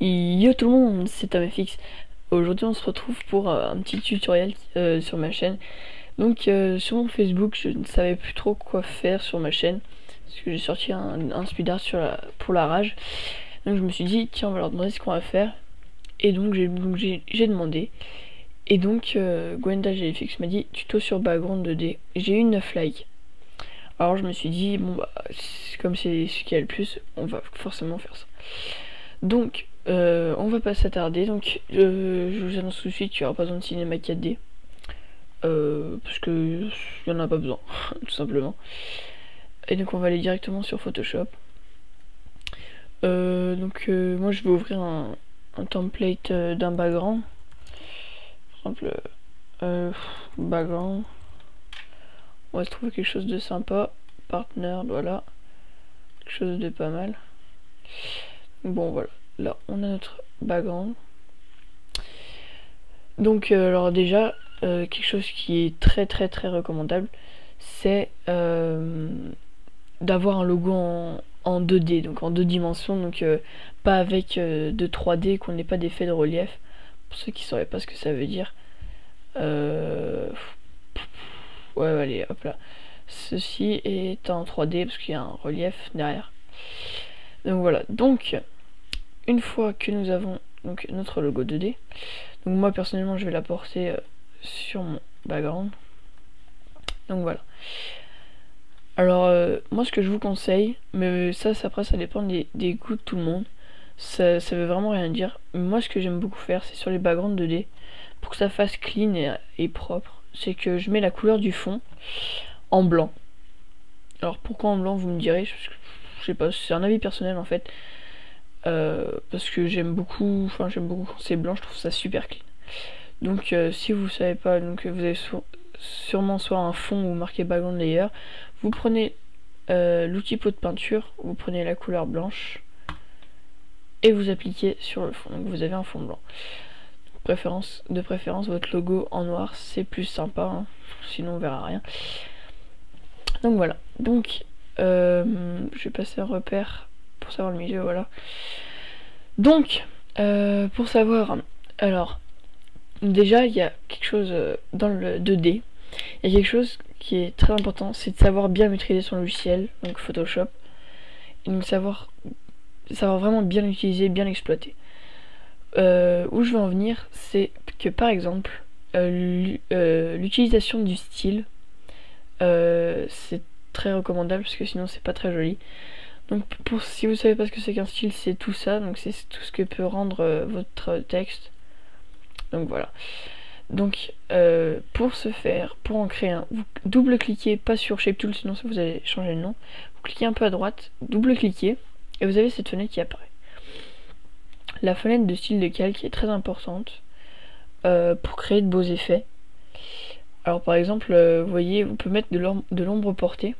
Yo tout le monde, c'est Tamefix. Aujourd'hui on se retrouve pour un petit tutoriel sur ma chaîne. Donc sur mon Facebook, je ne savais plus trop quoi faire sur ma chaîne, parce que j'ai sorti un speedart pour la rage. Donc je me suis dit tiens, on va leur demander ce qu'on va faire. Et donc j'ai demandé. Et donc Gwenda GFX m'a dit tuto sur background 2D. J'ai eu 9 likes. Alors je me suis dit bon bah comme c'est ce qui a le plus, on va forcément faire ça. Donc on va pas s'attarder. Donc je vous annonce tout de suite qu'il n'y aura pas besoin de cinéma 4D, parce que il n'y en a pas besoin tout simplement. Et donc on va aller directement sur Photoshop. Moi je vais ouvrir un template d'un background. Par exemple background, on va se trouver quelque chose de sympa. Partner, voilà, quelque chose de pas mal. Bon voilà, là on a notre background. Donc alors déjà quelque chose qui est très recommandable, c'est d'avoir un logo en 2D, donc en 2 dimensions, donc pas avec de 3D, qu'on n'ait pas d'effet de relief. Pour ceux qui sauraient pas ce que ça veut dire, ouais allez hop là, ceci est en 3D parce qu'il y a un relief derrière. Donc voilà, donc une fois que nous avons donc notre logo 2D, donc moi personnellement je vais l'apporter sur mon background. Donc voilà. Alors moi ce que je vous conseille, mais ça après ça dépend des goûts de tout le monde, ça veut vraiment rien dire. Moi ce que j'aime beaucoup faire, c'est sur les backgrounds 2D, pour que ça fasse clean et propre, c'est que je mets la couleur du fond en blanc. Alors pourquoi en blanc, vous me direz, je sais pas, c'est un avis personnel en fait. Parce que j'aime beaucoup quand c'est blanc, je trouve ça super clean. Donc si vous savez pas, donc vous avez sûrement soit un fond ou marqué background layer, vous prenez l'outil pot de peinture, vous prenez la couleur blanche et vous appliquez sur le fond. Donc vous avez un fond blanc. De préférence votre logo en noir, c'est plus sympa, hein, sinon on verra rien. Donc voilà, donc je vais passer un repère pour savoir le milieu, voilà. Donc pour savoir, alors déjà il y a quelque chose dans le 2D, il y a quelque chose qui est très important, c'est de savoir bien maîtriser son logiciel, donc Photoshop, et donc savoir vraiment bien l'utiliser, bien l'exploiter. Où je veux en venir, c'est que par exemple l'utilisation du style, c'est très recommandable parce que sinon c'est pas très joli. Donc si vous savez pas ce que c'est qu'un style, c'est tout ça, donc c'est tout ce que peut rendre votre texte. Donc voilà. Donc pour ce faire, pour en créer un, vous double-cliquez, pas sur Shape Tool, sinon vous allez changer le nom. Vous cliquez un peu à droite, double-cliquez, et vous avez cette fenêtre qui apparaît. La fenêtre de style de calque est très importante pour créer de beaux effets. Alors par exemple, vous voyez, on peut mettre de l'ombre portée.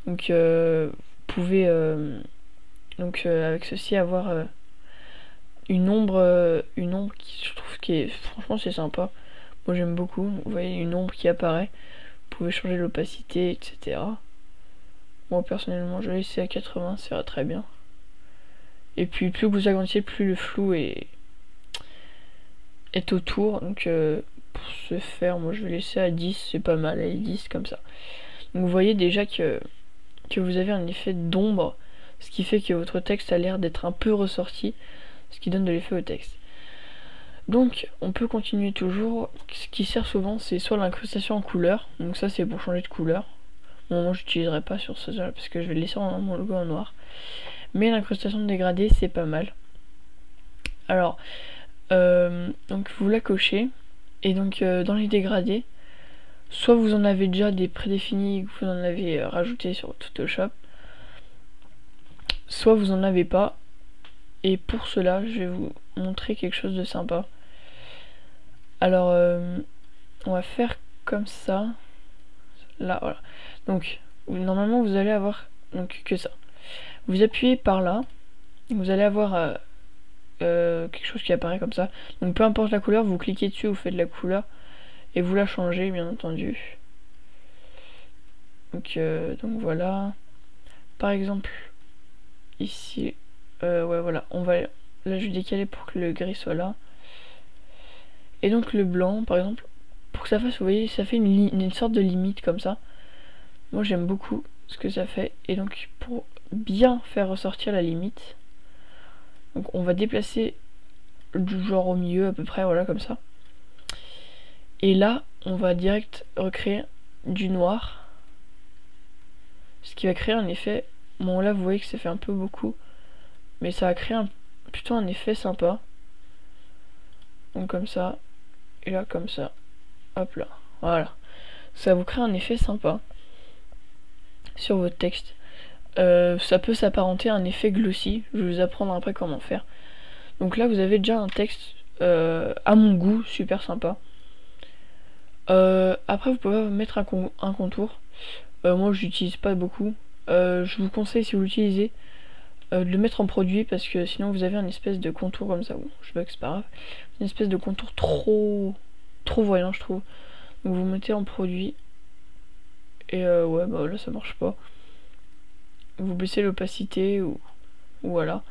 Donc vous pouvez avec ceci avoir une ombre qui, je trouve, qui est franchement c'est sympa. Moi j'aime beaucoup. Vous voyez une ombre qui apparaît. Vous pouvez changer l'opacité, etc. Moi personnellement je l'ai laissé à 80, ça va très bien. Et puis plus vous agrandissez, plus le flou est autour. Donc pour ce faire, moi je vais laisser à 10, c'est pas mal, à 10 comme ça. Donc vous voyez déjà que vous avez un effet d'ombre, ce qui fait que votre texte a l'air d'être un peu ressorti, ce qui donne de l'effet au texte. Donc on peut continuer toujours. Ce qui sert souvent, c'est soit l'incrustation en couleur, donc ça c'est pour changer de couleur. Bon, moi j'utiliserai pas sur ce jeu parce que je vais laisser mon logo en noir, mais l'incrustation de dégradé c'est pas mal. Alors donc vous la cochez, et donc dans les dégradés, soit vous en avez déjà des prédéfinis que vous en avez rajouté sur Photoshop, soit vous en avez pas. Et pour cela, je vais vous montrer quelque chose de sympa. Alors, on va faire comme ça. Là, voilà. Donc, normalement, vous allez avoir donc que ça. Vous appuyez par là, vous allez avoir quelque chose qui apparaît comme ça. Donc, peu importe la couleur, vous cliquez dessus, vous faites de la couleur et vous la changez, bien entendu. Donc voilà. par exemple ici, ouais voilà, on va, là je vais décaler pour que le gris soit là. Et donc le blanc par exemple, pour que ça fasse, vous voyez, ça fait une sorte de limite comme ça. Moi j'aime beaucoup ce que ça fait. Et donc pour bien faire ressortir la limite, donc on va déplacer du genre au milieu à peu près, voilà comme ça. Et là on va direct recréer du noir, ce qui va créer un effet. Bon là vous voyez que ça fait un peu beaucoup, mais ça va créer plutôt un effet sympa. Donc comme ça, et là comme ça, hop là, voilà. Ça vous crée un effet sympa sur votre texte. Ça peut s'apparenter à un effet glossy, je vais vous apprendre après comment faire. Donc là vous avez déjà un texte à mon goût super sympa. Après vous pouvez mettre un contour. Moi je l'utilise pas beaucoup. Je vous conseille, si vous l'utilisez, de le mettre en produit, parce que sinon vous avez un espèce de contour comme ça. Bon, je sais pas que c'est pas grave. Une espèce de contour trop voyant, je trouve. Donc vous mettez en produit. Et ouais, bah là ça marche pas. Vous baissez l'opacité ou voilà.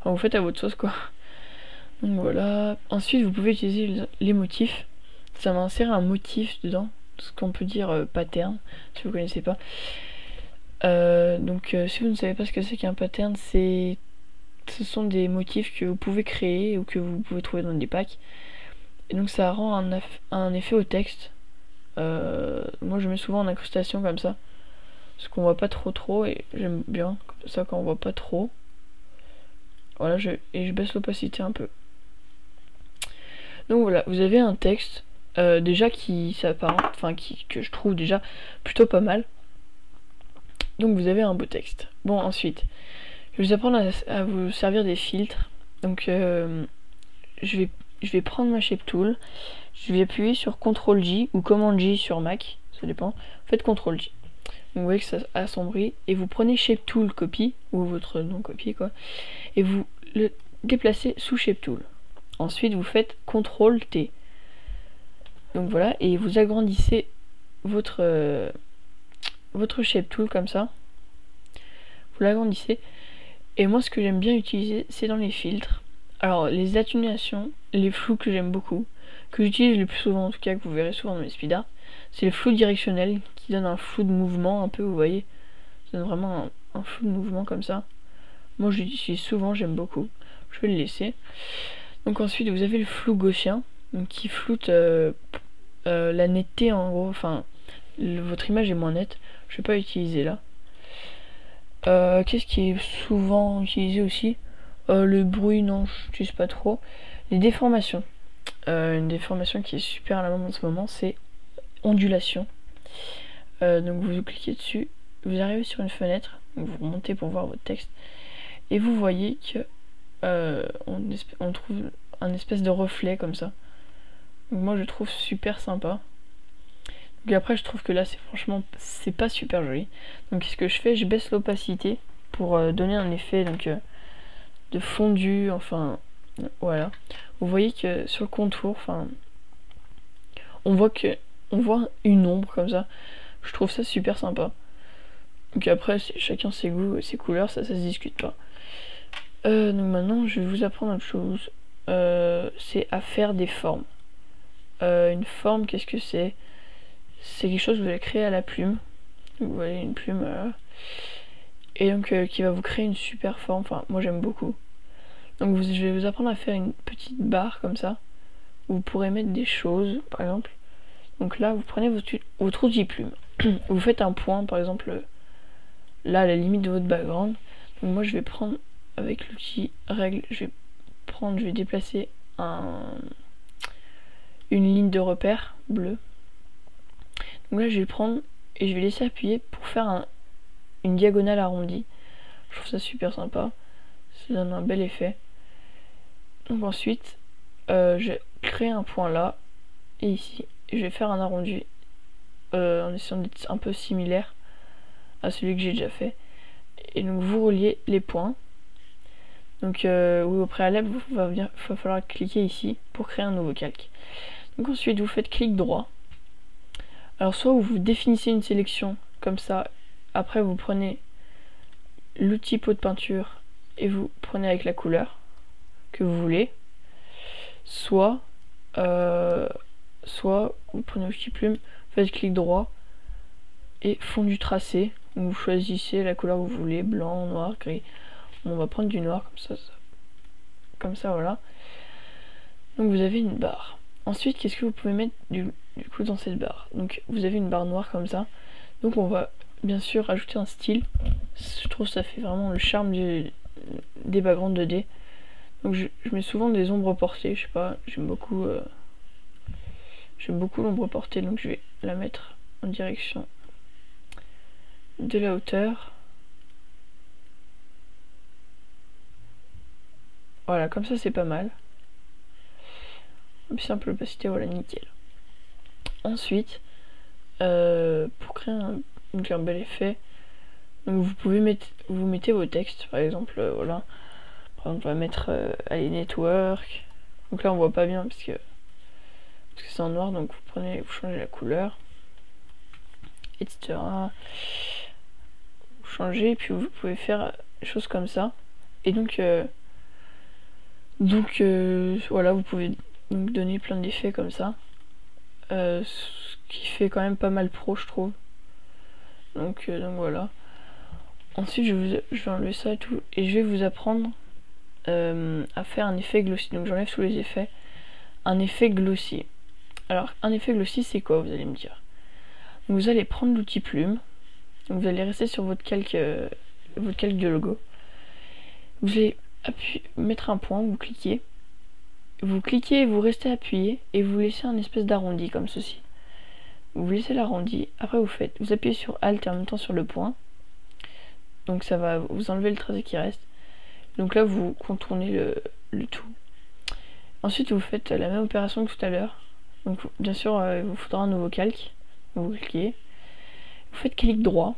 Enfin, vous faites à votre sauce quoi. Donc voilà. Ensuite vous pouvez utiliser les motifs. Ça va insérer un motif dedans, ce qu'on peut dire pattern, si vous connaissez pas. Donc si vous ne savez pas ce que c'est qu'un pattern, ce sont des motifs que vous pouvez créer ou que vous pouvez trouver dans des packs. Et donc ça rend un effet au texte. Moi je mets souvent en incrustation comme ça, parce qu'on voit pas trop, et j'aime bien comme ça quand on voit pas trop. Voilà, et je baisse l'opacité un peu. Donc voilà, vous avez un texte déjà qui s'apparente, enfin que je trouve déjà plutôt pas mal. Donc vous avez un beau texte. Bon, ensuite, je vais vous apprendre à vous servir des filtres. Donc je vais prendre ma Shape Tool, je vais appuyer sur CTRL J ou Command J sur Mac, ça dépend. Faites CTRL J. Donc vous voyez que ça assombrit, et vous prenez Shape Tool copy, ou votre nom copier quoi, et vous le déplacez sous Shape Tool. Ensuite vous faites CTRL T. Donc voilà, et vous agrandissez votre Shape Tool comme ça. Vous l'agrandissez. Et moi ce que j'aime bien utiliser, c'est dans les filtres. Alors les atténuations, les flous que j'aime beaucoup, que j'utilise le plus souvent en tout cas, que vous verrez souvent dans mes speed art, c'est le flou directionnel qui donne un flou de mouvement un peu, vous voyez. Ça donne vraiment un flou de mouvement comme ça. Moi je l'utilise souvent, j'aime beaucoup. Je vais le laisser. Donc ensuite vous avez le flou gaussien, donc qui floute la netteté en gros, enfin votre image est moins nette. Je vais pas l'utiliser là. Qu'est-ce qui est souvent utilisé aussi? Le bruit, non, je n'utilise pas trop. Les déformations. Une déformation qui est super à la mode en ce moment, c'est ondulation. Donc vous cliquez dessus, vous arrivez sur une fenêtre, donc vous remontez pour voir votre texte, et vous voyez que on trouve un espèce de reflet comme ça. Donc moi je trouve super sympa. Donc après je trouve que là c'est pas super joli. Donc ce que je fais, je baisse l'opacité pour donner un effet donc de fondu, enfin voilà. Vous voyez que sur le contour, enfin on voit une ombre comme ça. Je trouve ça super sympa. Donc après chacun ses goûts et ses couleurs, ça se discute pas. Donc maintenant je vais vous apprendre autre chose. C'est à faire des formes. Une forme, qu'est-ce que c'est? C'est quelque chose que vous allez créer à la plume. Donc, vous voyez une plume et donc qui va vous créer une super forme. Enfin moi j'aime beaucoup. Donc je vais vous apprendre à faire une petite barre comme ça, où vous pourrez mettre des choses par exemple. Donc là vous prenez votre outil plume, vous faites un point par exemple là à la limite de votre background. Donc moi je vais prendre avec l'outil règle, je vais déplacer une ligne de repère bleue. Donc là je vais le prendre et je vais laisser appuyer pour faire une diagonale arrondie. Je trouve ça super sympa, ça donne un bel effet. Donc ensuite je crée un point là et ici, et je vais faire un arrondi en essayant d'être un peu similaire à celui que j'ai déjà fait. Et donc vous reliez les points. Donc au préalable il va falloir cliquer ici pour créer un nouveau calque. Donc ensuite vous faites clic droit. Alors soit vous définissez une sélection comme ça, après vous prenez l'outil pot de peinture et vous prenez avec la couleur que vous voulez, soit vous prenez l'outil plume, faites clic droit et fond du tracé, où vous choisissez la couleur que vous voulez, blanc, noir, gris. On va prendre du noir comme ça voilà. Donc vous avez une barre. Ensuite, qu'est-ce que vous pouvez mettre du coup dans cette barre? Donc vous avez une barre noire comme ça. Donc on va bien sûr ajouter un style. Je trouve que ça fait vraiment le charme des backgrounds 2D. Donc je mets souvent des ombres portées, je sais pas, j'aime beaucoup l'ombre portée, donc je vais la mettre en direction de la hauteur. Voilà, comme ça c'est pas mal. Et puis simple opacité, voilà, nickel. Ensuite, pour créer un bel effet, donc vous mettez vos textes, par exemple, voilà. Par exemple, on va mettre allez, network. Donc là on voit pas bien parce que c'est en noir, donc vous changez la couleur, etc. Vous changez, et puis vous pouvez faire des choses comme ça. Et donc voilà, vous pouvez donc donner plein d'effets comme ça. Ce qui fait quand même pas mal pro, je trouve. Donc voilà. Ensuite je vais enlever ça et tout, et je vais vous apprendre à faire un effet glossy. Donc j'enlève tous les effets. Un effet glossy. Alors un effet glossy c'est quoi, vous allez me dire? Donc, vous allez prendre l'outil plume. Donc, vous allez rester sur votre calque de logo. Vous allez mettre un point, vous cliquez et vous restez appuyé et vous laissez un espèce d'arrondi comme ceci. Vous laissez l'arrondi, après vous appuyez sur Alt et en même temps sur le point. Donc ça va vous enlever le tracé qui reste. Donc là vous contournez le tout. Ensuite vous faites la même opération que tout à l'heure. Donc bien sûr il vous faudra un nouveau calque. Vous cliquez. Vous faites clic droit.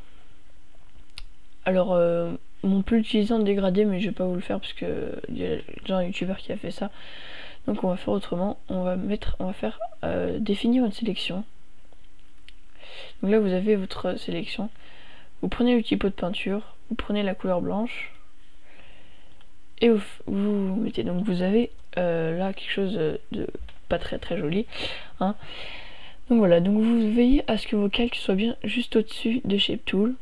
Alors on peut l'utiliser en dégradé, mais je vais pas vous le faire parce que il y a déjà un youtubeur qui a fait ça. Donc on va faire autrement. On va faire définir une sélection. Donc là vous avez votre sélection. Vous prenez l'outil pot de peinture, vous prenez la couleur blanche et vous mettez. Donc vous avez là quelque chose de pas très très joli, hein. Donc voilà, donc vous veillez à ce que vos calques soient bien juste au-dessus de Shape Tool,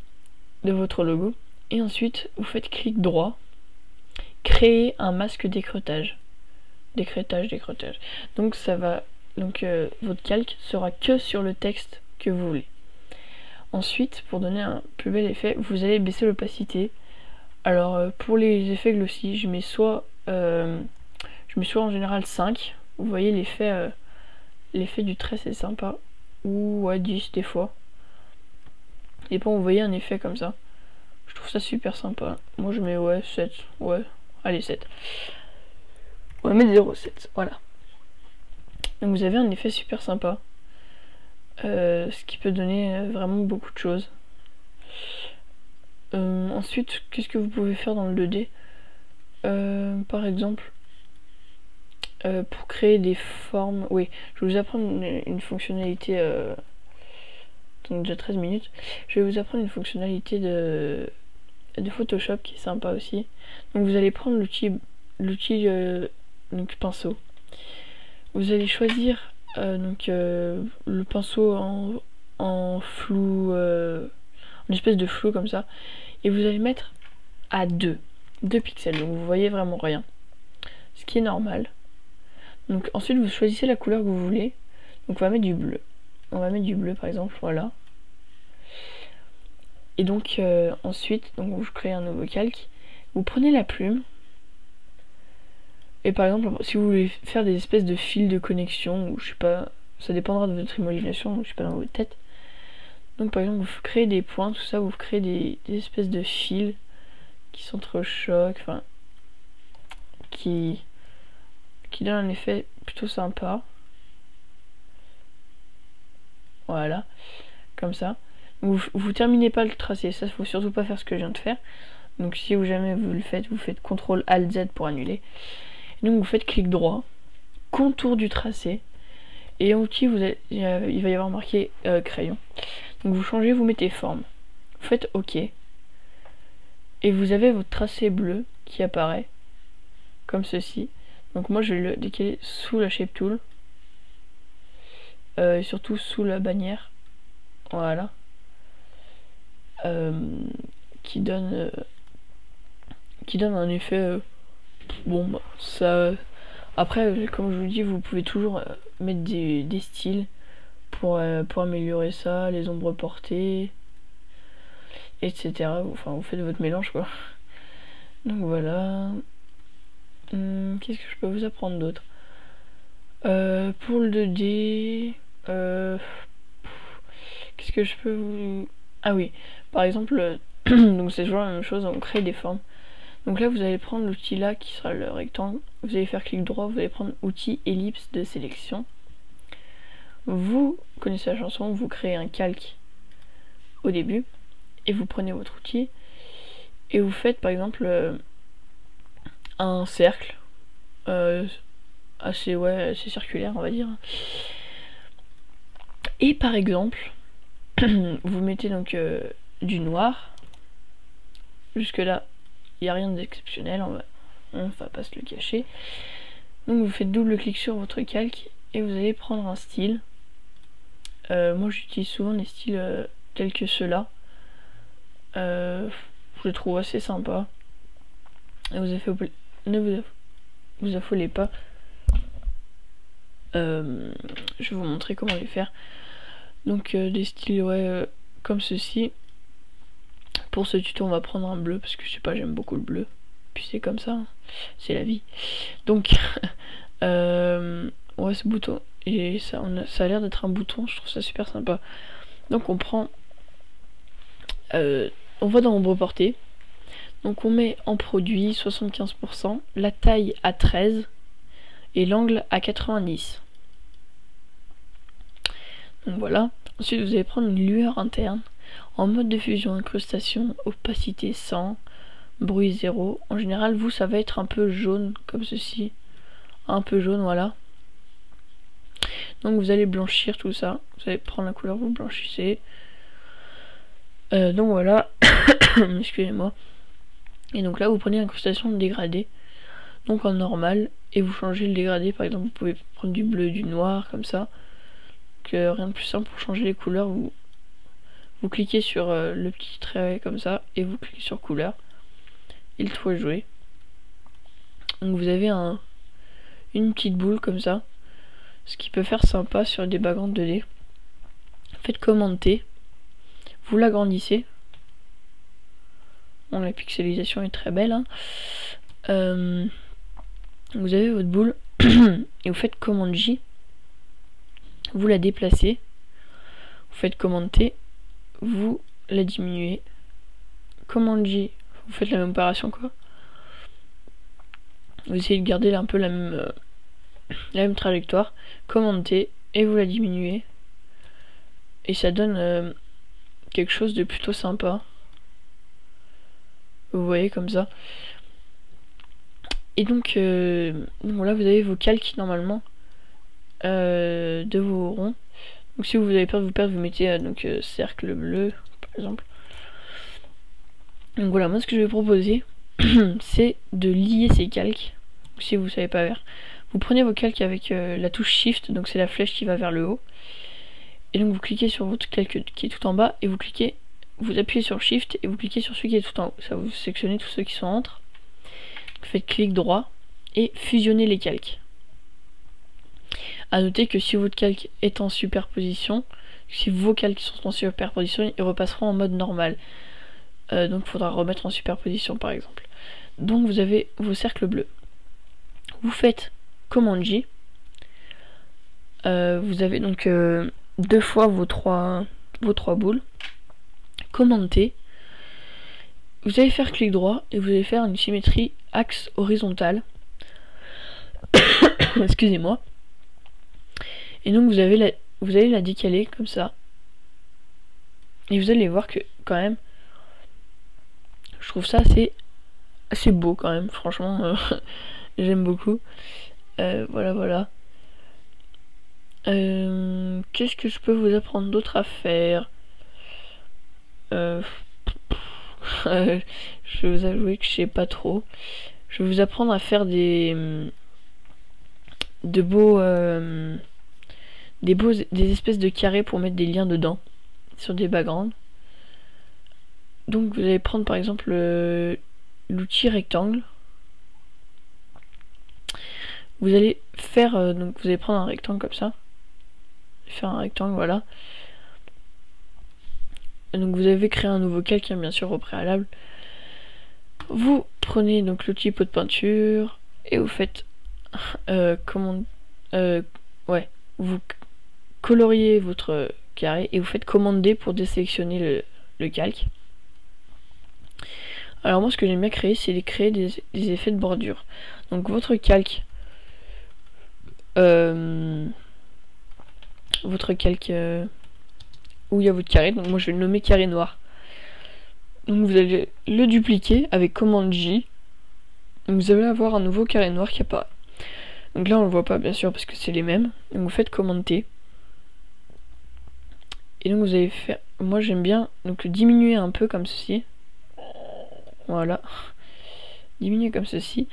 de votre logo, et ensuite vous faites clic droit, créer un masque d'écrêtage. Donc ça va, votre calque sera que sur le texte que vous voulez. Ensuite, pour donner un plus bel effet, vous allez baisser l'opacité. Alors pour les effets glossy, je mets soit en général 5. Vous voyez l'effet du trait, c'est sympa. Ou à 10 des fois. Et bon, vous voyez un effet comme ça. Je trouve ça super sympa. Moi je mets 7. Ouais, allez 7. On va mettre 0,7. Voilà. Donc vous avez un effet super sympa. Ce qui peut donner vraiment beaucoup de choses. Ensuite, qu'est-ce que vous pouvez faire dans le 2D? Par exemple, pour créer des formes. Oui, je vais vous apprendre une fonctionnalité. Donc déjà 13 minutes. Je vais vous apprendre une fonctionnalité de Photoshop qui est sympa aussi. Donc vous allez prendre l'outil pinceau. Vous allez choisir le pinceau en flou, une espèce de flou comme ça, et vous allez mettre à 2 pixels, donc vous voyez vraiment rien, ce qui est normal. Donc ensuite vous choisissez la couleur que vous voulez. Donc on va mettre du bleu par exemple, voilà. Et donc ensuite vous créez un nouveau calque, vous prenez la plume. Et par exemple, si vous voulez faire des espèces de fils de connexion, ou je sais pas, ça dépendra de votre imagination, je sais pas, dans votre tête. Donc par exemple, vous créez des points, tout ça, vous créez des espèces de fils qui s'entrechoquent, enfin, qui donnent un effet plutôt sympa. Voilà, comme ça. Vous terminez pas le tracé, ça faut surtout pas faire ce que je viens de faire. Donc si jamais vous le faites, vous faites CTRL ALT Z pour annuler. Donc vous faites clic droit, contour du tracé, et en outil il va y avoir marqué crayon. Donc vous changez, vous mettez forme, vous faites OK, et vous avez votre tracé bleu qui apparaît comme ceci. Donc moi je vais le décaler sous la shape tool et surtout sous la bannière, voilà, qui donne un effet bon bah, ça après comme je vous dis, vous pouvez toujours mettre des styles pour améliorer ça, les ombres portées, etc. Enfin vous faites votre mélange quoi. Donc voilà. Qu'est-ce que je peux vous apprendre d'autre? Pour le 2D, qu'est-ce que je peux vous... Ah oui, par exemple, donc c'est toujours la même chose, on crée des formes. Donc là, vous allez prendre l'outil là qui sera le rectangle. Vous allez faire clic droit, vous allez prendre outil ellipse de sélection. Vous connaissez la chanson, vous créez un calque au début et vous prenez votre outil et vous faites par exemple un cercle assez circulaire on va dire. Et par exemple, vous mettez donc du noir. Jusque là, il n'y a rien d'exceptionnel, on va pas se le cacher. Donc vous faites double clic sur votre calque et vous allez prendre un style. Moi j'utilise souvent des styles tels que ceux-là. Je les trouve assez sympas. Et ne vous affolez pas. Je vais vous montrer comment les faire. Donc des styles comme ceci. Pour ce tuto on va prendre un bleu parce que je sais pas, j'aime beaucoup le bleu. Puis c'est comme ça, hein. C'est la vie. Donc ouais, ce bouton, et ça a l'air d'être un bouton, je trouve ça super sympa. Donc on prend on va dans ombre portée. Donc on met en produit 75%, la taille à 13 et l'angle à 90. Donc voilà. Ensuite vous allez prendre une lueur interne en mode de fusion, incrustation, opacité 100, bruit 0. En général vous ça va être un peu jaune comme ceci, un peu jaune, voilà. Donc vous allez blanchir tout ça, vous allez prendre la couleur, vous blanchissez. Donc voilà. Excusez-moi. Et donc là vous prenez l'incrustation dégradée, donc en normal, et vous changez le dégradé. Par exemple vous pouvez prendre du bleu, du noir comme ça. Que rien de plus simple pour changer les couleurs. Vous cliquez sur le petit trait comme ça et vous cliquez sur couleur et le tout est joué. Donc vous avez une petite boule comme ça, ce qui peut faire sympa sur des backgrounds 2D. Faites commande T, vous l'agrandissez. Bon, la pixelisation est très belle, hein. Vous avez votre boule et vous faites commande J, vous la déplacez, vous faites commande T, vous la diminuez, commande J, vous faites la même opération quoi. Vous essayez de garder un peu la même trajectoire, commande T et vous la diminuez et ça donne quelque chose de plutôt sympa. Vous voyez comme ça. Et donc voilà, vous avez vos calques normalement de vos ronds. Donc si vous avez peur de vous perdre, vous mettez cercle bleu par exemple. Donc voilà, moi ce que je vais proposer c'est de lier ces calques. Donc, si vous savez pas faire, vous prenez vos calques avec la touche Shift, donc c'est la flèche qui va vers le haut. Et donc vous cliquez sur votre calque qui est tout en bas et vous appuyez sur Shift et vous cliquez sur celui qui est tout en haut. Ça vous sélectionnez tous ceux qui sont entre. Vous faites clic droit et fusionnez les calques. A noter que si votre calque est en superposition, si vos calques sont en superposition, ils repasseront en mode normal. Donc il faudra remettre en superposition par exemple. Donc vous avez vos cercles bleus. Vous faites commande J. Vous avez donc deux fois vos trois boules. Commande T. Vous allez faire clic droit et vous allez faire une symétrie axe horizontal. Excusez-moi. Et donc vous allez la décaler comme ça. Et vous allez voir que quand même, je trouve ça assez beau quand même. Franchement, j'aime beaucoup. Voilà. Qu'est-ce que je peux vous apprendre d'autre à faire? Je vais vous avouer que je sais pas trop. Je vais vous apprendre à faire des des espèces de carrés pour mettre des liens dedans sur des backgrounds. Donc vous allez prendre par exemple l'outil rectangle. Vous allez faire donc vous allez prendre un rectangle comme ça. Faire un rectangle, voilà. Donc vous avez créé un nouveau calque, bien sûr, au préalable. Vous prenez donc l'outil pot de peinture et vous faites ouais, vous coloriez votre carré et vous faites commande D pour désélectionner le calque. Alors moi ce que j'aime bien créer, c'est créer des effets de bordure. Donc votre calque où il y a votre carré, donc moi je vais le nommer carré noir. Donc vous allez le dupliquer avec commande J. Donc vous allez avoir un nouveau carré noir qui apparaît. Donc là on le voit pas bien sûr parce que c'est les mêmes. Donc vous faites commande T. Et donc vous allez faire, moi j'aime bien donc diminuer un peu comme ceci. Voilà. Diminuer comme ceci.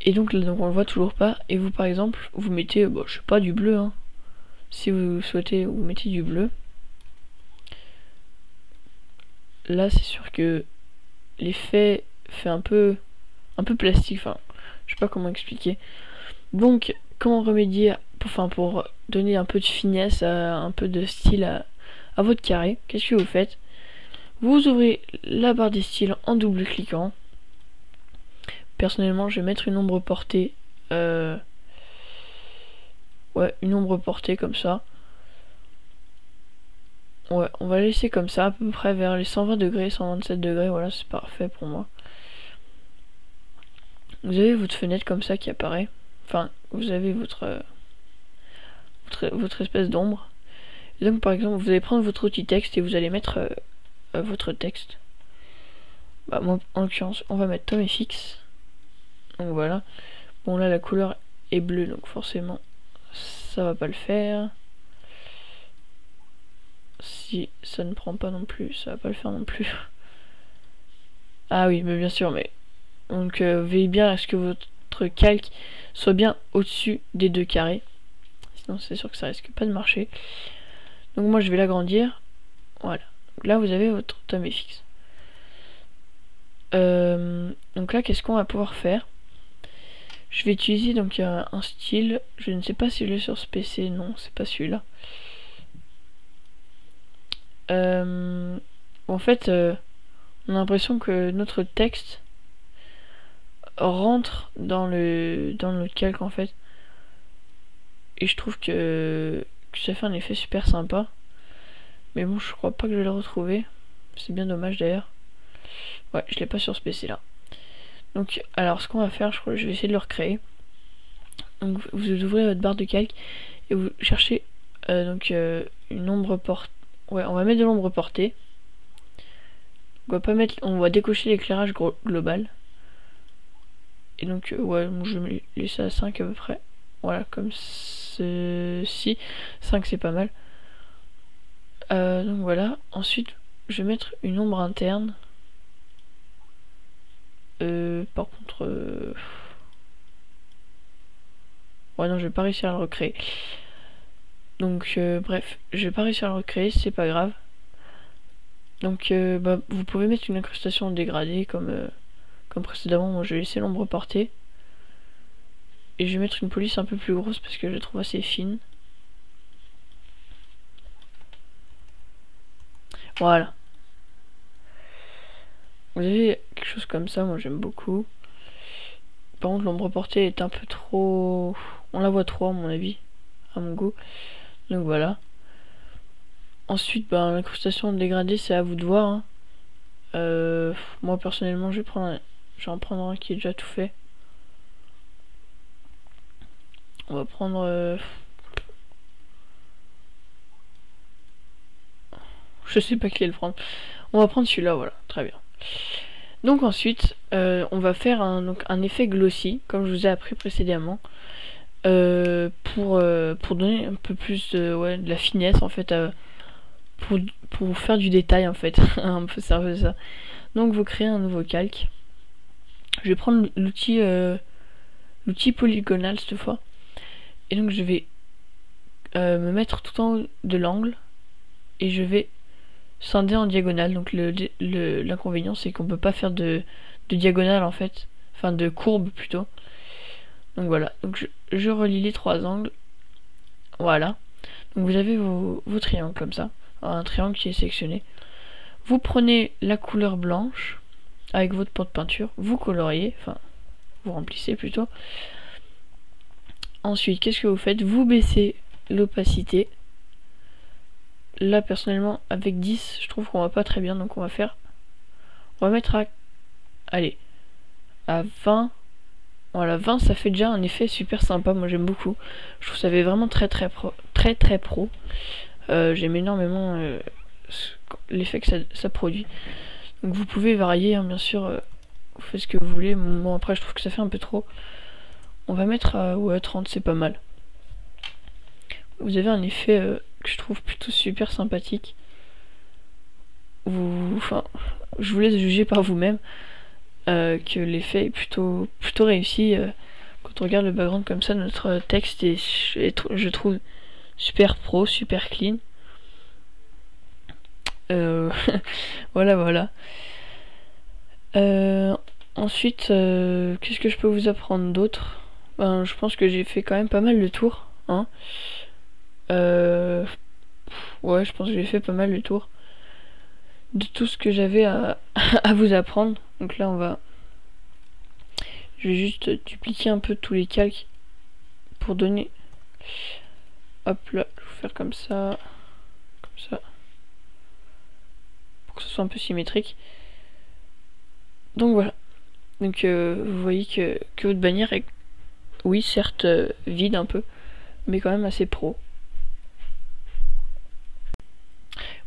Et donc là donc on le voit toujours pas. Et vous par exemple vous mettez, bon, je sais pas, du bleu hein. Si vous souhaitez vous mettez du bleu. Là c'est sûr que l'effet fait un peu plastique, enfin je sais pas comment expliquer. Donc comment remédier pour donner un peu de finesse, un peu de style à votre carré, qu'est-ce que vous faites? Vous ouvrez la barre des styles en double cliquant. Personnellement je vais mettre une ombre portée, ouais, une ombre portée comme ça. Ouais, on va laisser comme ça, à peu près vers les 120 degrés, 127 degrés, voilà, c'est parfait pour moi. Vous avez votre fenêtre comme ça qui apparaît. Enfin, vous avez votre espèce d'ombre. Et donc, par exemple, vous allez prendre votre outil texte et vous allez mettre votre texte. Bah, moi, en l'occurrence, on va mettre Tom FX. Donc voilà. Bon, là, la couleur est bleue, donc forcément, ça va pas le faire. Si ça ne prend pas non plus, ça va pas le faire non plus. Ah oui, mais bien sûr, mais donc veillez bien à ce que votre calque soit bien au-dessus des deux carrés. Sinon c'est sûr que ça risque pas de marcher. Donc moi je vais l'agrandir. Voilà. Donc là vous avez votre Tom FX. Donc là qu'est-ce qu'on va pouvoir faire? Je vais utiliser donc un style. Je ne sais pas si je l'ai sur ce PC. Non, c'est pas celui-là. En fait, on a l'impression que notre texte rentre dans le calque en fait. Et je trouve que ça fait un effet super sympa. Mais bon, je crois pas que je vais le retrouver. C'est bien dommage d'ailleurs. Ouais, je l'ai pas sur ce PC là. Donc, alors ce qu'on va faire, je crois que je vais essayer de le recréer. Donc, vous ouvrez votre barre de calque et vous cherchez une ombre portée. Ouais, on va mettre de l'ombre portée. On va décocher l'éclairage global. Et donc, ouais, je vais laisser à 5 à peu près. Voilà, comme ceci. 5 c'est pas mal. Donc voilà. Ensuite, je vais mettre une ombre interne. Par contre... Ouais, non, je vais pas réussir à le recréer. Donc, bref, je vais pas réussir à le recréer, c'est pas grave. Donc, bah, vous pouvez mettre une incrustation dégradée comme précédemment. Moi, je vais laisser l'ombre portée. Et je vais mettre une police un peu plus grosse parce que je la trouve assez fine. Voilà. Vous avez quelque chose comme ça, moi j'aime beaucoup. Par contre, l'ombre portée est un peu trop... On la voit trop à mon avis, à mon goût. Donc voilà. Ensuite, bah, l'incrustation dégradée, c'est à vous de voir. Hein. Moi personnellement, je vais en prendre un qui est déjà tout fait. On va prendre... Je sais pas lequel prendre. On va prendre celui-là, voilà, très bien. Donc ensuite, on va faire un effet glossy, comme je vous ai appris précédemment, pour donner un peu plus de la finesse en fait, pour faire du détail en fait, un peu ça. Donc vous créez un nouveau calque. Je vais prendre l'outil polygonal cette fois. Et donc je vais me mettre tout en haut de l'angle. Et je vais scinder en diagonale. Donc l'inconvénient c'est qu'on peut pas faire de diagonale en fait. Enfin de courbe plutôt. Donc voilà. Donc je relie les 3 angles. Voilà. Donc vous avez vos triangles comme ça. Un triangle qui est sectionné. Vous prenez la couleur blanche avec votre pot de peinture. Vous coloriez. Enfin vous remplissez plutôt. Ensuite qu'est-ce que vous faites? Vous baissez l'opacité. Là personnellement avec 10 je trouve qu'on va pas très bien, donc on va mettre à allez à 20. Voilà, 20 ça fait déjà un effet super sympa, moi j'aime beaucoup. Je trouve que ça fait vraiment très pro. J'aime énormément l'effet que ça produit. Donc vous pouvez varier hein, bien sûr, vous faites ce que vous voulez. Bon après je trouve que ça fait un peu trop. On va mettre à 30, c'est pas mal. Vous avez un effet que je trouve plutôt super sympathique. Enfin, je vous laisse juger par vous-même que l'effet est plutôt réussi. Quand on regarde le background comme ça, notre texte est je trouve super pro, super clean. Voilà. Ensuite, qu'est-ce que je peux vous apprendre d'autre? Ben, je pense que j'ai fait quand même pas mal le tour. Hein. Ouais, je pense que j'ai fait pas mal le tour de tout ce que j'avais à vous apprendre. Donc là, je vais juste dupliquer un peu tous les calques pour donner. Hop là, je vais faire comme ça, pour que ce soit un peu symétrique. Donc voilà. Donc vous voyez que votre bannière est, oui certes vide un peu, mais quand même assez pro.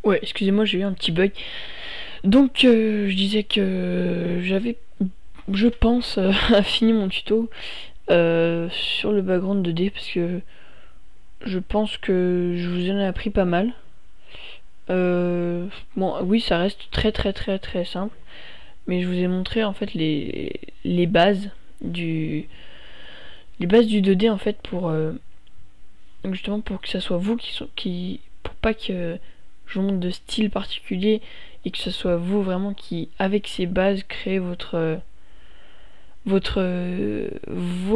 Ouais, excusez-moi, j'ai eu un petit bug. Donc je disais que j'avais, je pense, fini mon tuto sur le background 2D parce que je pense que je vous en ai appris pas mal. Bon, oui, ça reste très simple, mais je vous ai montré en fait les bases du 2D en fait pour justement pour que ça soit vous pour pas que je vous montre de style particulier et que ce soit vous vraiment qui avec ces bases créez vos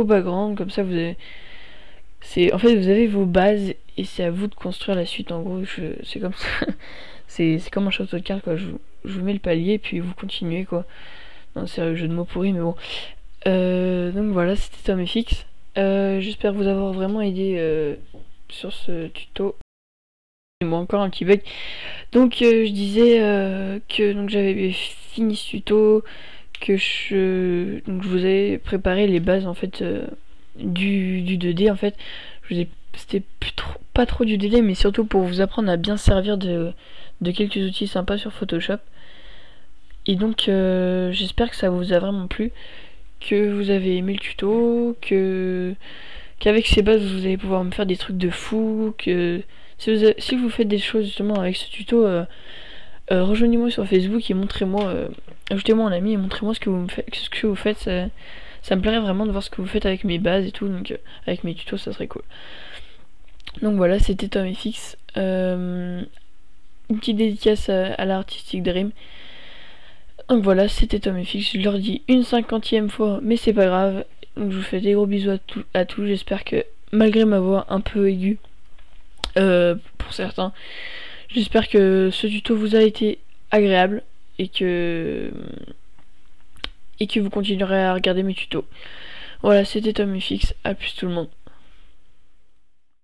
backgrounds. Comme ça vous avez en fait vous avez vos bases et c'est à vous de construire la suite. En gros c'est comme ça. c'est comme un château de cartes quoi. Je vous mets le palier et puis vous continuez quoi. Non, c'est un jeu de mots pourri mais bon. Donc voilà, c'était TomFX. J'espère vous avoir vraiment aidé sur ce tuto. Bon, encore un petit bug. Donc je disais que donc j'avais fini ce tuto, que je vous ai préparé les bases en fait du 2D en fait. C'était pas trop du 2D, mais surtout pour vous apprendre à bien servir de quelques outils sympas sur Photoshop. Et donc j'espère que ça vous a vraiment plu, que vous avez aimé le tuto, qu'avec ces bases vous allez pouvoir me faire des trucs de fou, que si vous faites des choses justement avec ce tuto, rejoignez-moi sur Facebook et montrez-moi, ajoutez-moi en ami et montrez-moi ce que vous faites. Ça me plairait vraiment de voir ce que vous faites avec mes bases et tout, donc avec mes tutos ça serait cool. Donc voilà, c'était TomFX. Une petite dédicace à l'Artistic Dream. Donc voilà, c'était TomFX. Je leur dis une 50e fois, mais c'est pas grave. Donc je vous fais des gros bisous à tous. J'espère que malgré ma voix un peu aiguë, pour certains, j'espère que ce tuto vous a été agréable et que vous continuerez à regarder mes tutos. Voilà, c'était TomFX. À plus tout le monde.